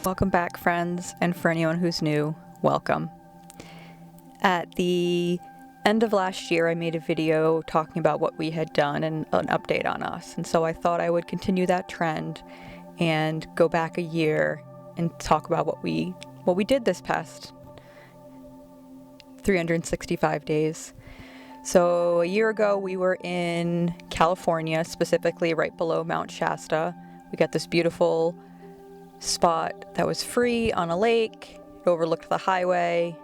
Welcome back, friends, and for anyone who's new, welcome. At the end of last year, I made a video talking about what we had done and an update on us, and so I thought I would continue that trend and go back a year and talk about what we did this past 365 days. So a year ago, we were in California, specifically right below Mt Shasta. We got this beautiful spot that was free on a lake. It overlooked the highway,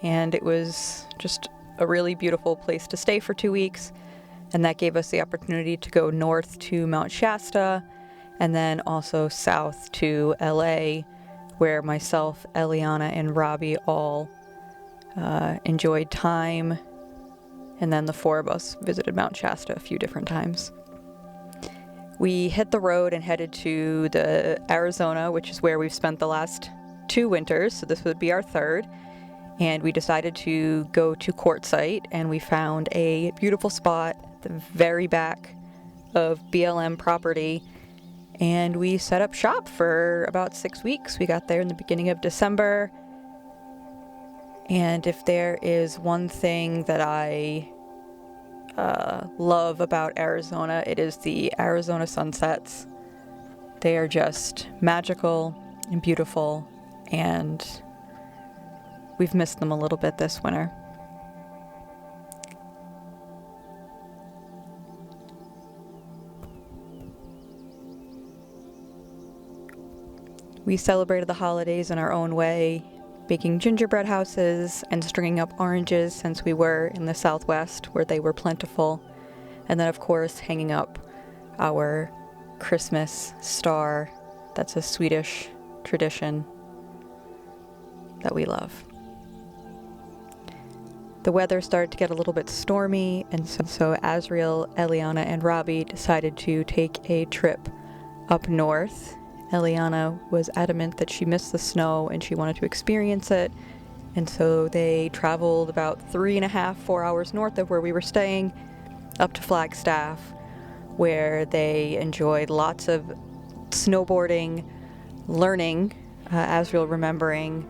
and it was just a really beautiful place to stay for 2 weeks. And that gave us the opportunity to go north to Mt Shasta and then also south to LA, where myself, Eliana, and Robbie all enjoyed time. And then the four of us visited Mt Shasta a few different times. We hit the road and headed to the Arizona, which is where we've spent the last 2 winters, so this would be our third. And we decided to go to Quartzsite, and we found a beautiful spot at the very back of BLM property. And we set up shop for about 6 weeks. We got there in the beginning of December. And if there is one thing that I love about Arizona, it is the Arizona sunsets. They are just magical and beautiful, and we've missed them a little bit this winter. We celebrated the holidays in our own way, baking gingerbread houses and stringing up oranges since we were in the Southwest where they were plentiful. And then, of course, hanging up our Christmas star. That's a Swedish tradition that we love. The weather started to get a little bit stormy, and so Azriel, Eliana, and Robbie decided to take a trip up north. Eliana was adamant that she missed the snow and she wanted to experience it, and so they traveled about 3.5-4 hours north of where we were staying up to Flagstaff, where they enjoyed lots of snowboarding, learning, Azriel remembering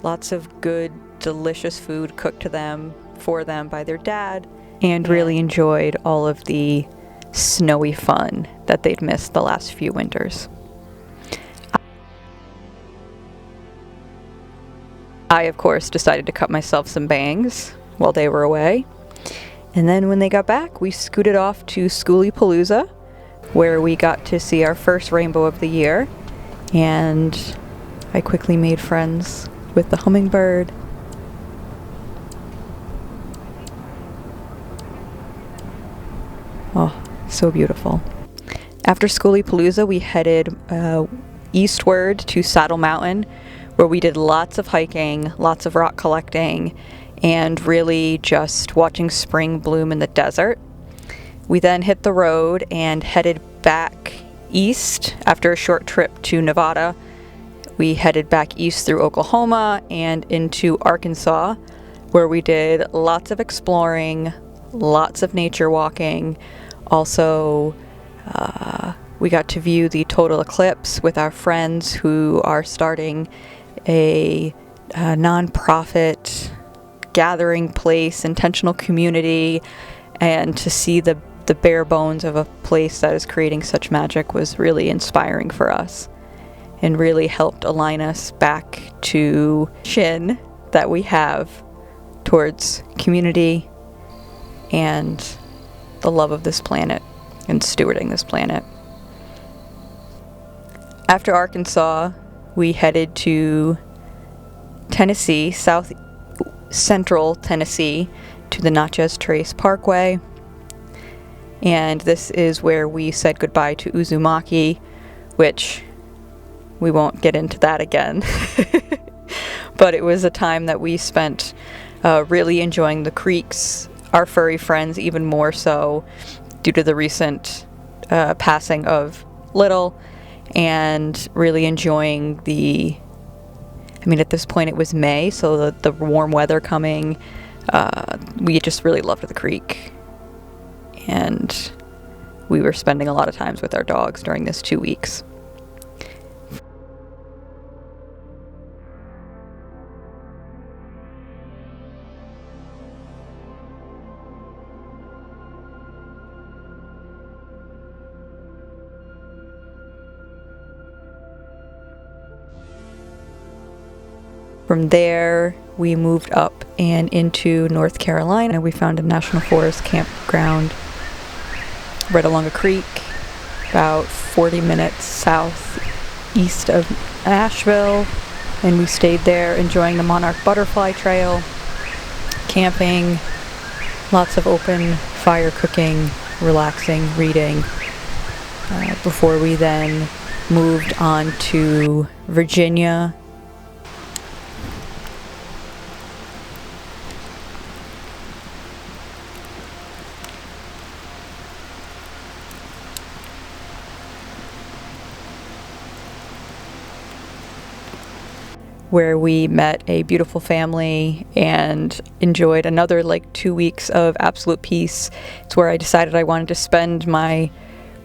lots of good, delicious food cooked to them, for them by their dad, and really enjoyed all of the snowy fun that they'd missed the last few winters. I, of course, decided to cut myself some bangs while they were away. And then when they got back, we scooted off to Schoolypalooza, where we got to see our first rainbow of the year. And I quickly made friends with the hummingbird. Oh, so beautiful. After Schoolypalooza, we headed eastward to Saddle Mountain, where we did lots of hiking, lots of rock collecting, and really just watching spring bloom in the desert. We then hit the road and headed back east after a short trip to Nevada. We headed back east through Oklahoma and into Arkansas, where we did lots of exploring, lots of nature walking. Also, we got to view the total eclipse with our friends who are starting a nonprofit gathering place, intentional community, and to see the bare bones of a place that is creating such magic was really inspiring for us and really helped align us back to mission that we have towards community and the love of this planet and stewarding this planet. After Arkansas, we headed to Tennessee, south central Tennessee, to the Natchez Trace Parkway. And this is where we said goodbye to Uzumaki, which we won't get into that again. But it was a time that we spent really enjoying the creeks, our furry friends even more so due to the recent passing of Little, and really enjoying at this point it was May, so the warm weather coming, we just really loved the creek. And we were spending a lot of times with our dogs during this 2 weeks. From there, we moved up and into North Carolina. We found a national forest campground right along a creek, about 40 minutes southeast of Asheville. And we stayed there enjoying the Monarch Butterfly Trail, camping, lots of open fire cooking, relaxing, reading, before we then moved on to Virginia. Where we met a beautiful family and enjoyed another 2 weeks of absolute peace. It's where I decided I wanted to spend my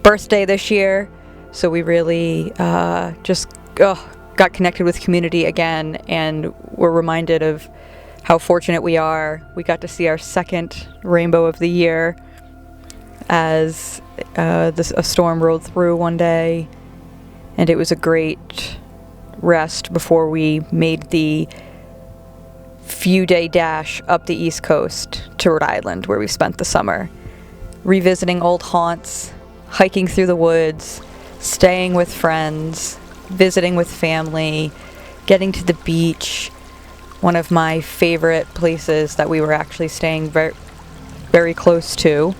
birthday this year. So we really just got connected with community again, and were reminded of how fortunate we are. We got to see our second rainbow of the year as a storm rolled through one day, and it was a great rest before we made the few-day dash up the East Coast to Rhode Island, where we spent the summer, revisiting old haunts, hiking through the woods, staying with friends, visiting with family, getting to the beach. One of my favorite places that we were actually staying very, very close to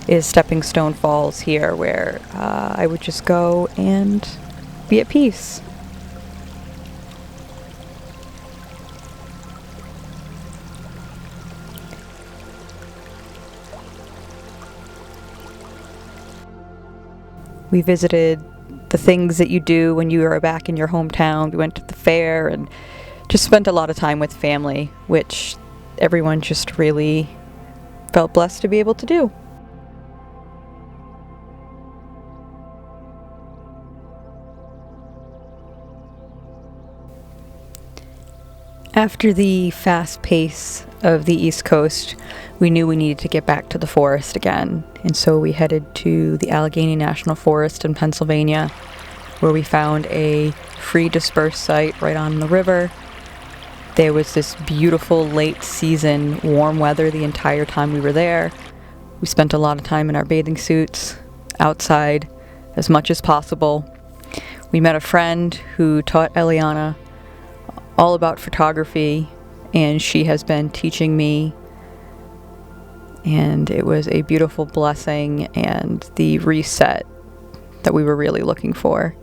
is Stepping Stone Falls here, where I would just go and be at peace. We visited the things that you do when you are back in your hometown. We went to the fair and just spent a lot of time with family, which everyone just really felt blessed to be able to do. After the fast pace of the East Coast, we knew we needed to get back to the forest again, and so we headed to the Allegheny National Forest in Pennsylvania, where we found a free dispersed site right on the river. There was this beautiful late season warm weather the entire time we were there. We spent a lot of time in our bathing suits, outside as much as possible. We met a friend who taught Eliana all about photography, and she has been teaching me, and it was a beautiful blessing and the reset that we were really looking for.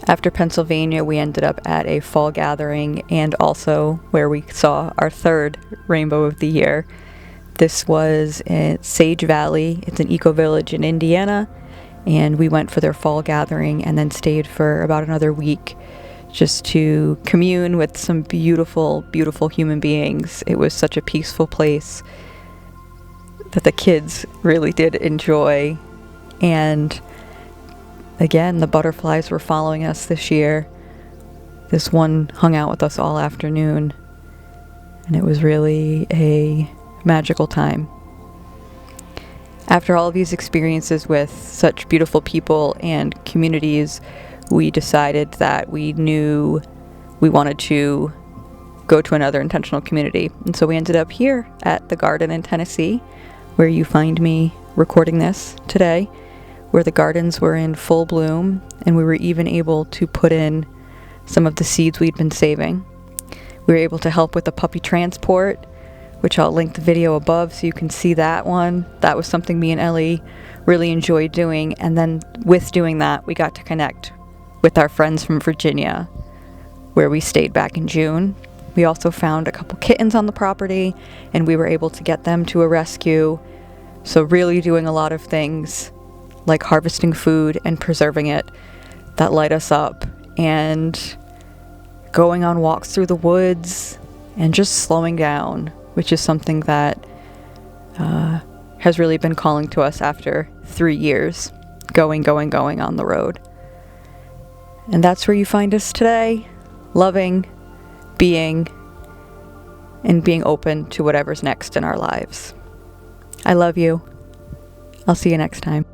After Pennsylvania, we ended up at a fall gathering, and also where we saw our third rainbow of the year. This was in Sage Valley. It's an eco-village in Indiana, and we went for their fall gathering and then stayed for about another week just to commune with some beautiful, beautiful human beings. It was such a peaceful place that the kids really did enjoy, and again, the butterflies were following us this year. This one hung out with us all afternoon, and it was really a magical time. After all of these experiences with such beautiful people and communities, we decided that we knew we wanted to go to another intentional community. And so we ended up here at the garden in Tennessee, where you find me recording this today, where the gardens were in full bloom, and we were even able to put in some of the seeds we'd been saving. We were able to help with the puppy transport, which I'll link the video above so you can see that one. That was something me and Ellie really enjoyed doing, and then with doing that, we got to connect with our friends from Virginia, where we stayed back in June. We also found a couple kittens on the property, and we were able to get them to a rescue. So really doing a lot of things like harvesting food and preserving it that light us up, and going on walks through the woods and just slowing down, which is something that has really been calling to us after 3 years going on the road. And that's where you find us today, loving, being, and being open to whatever's next in our lives. I love you. I'll see you next time.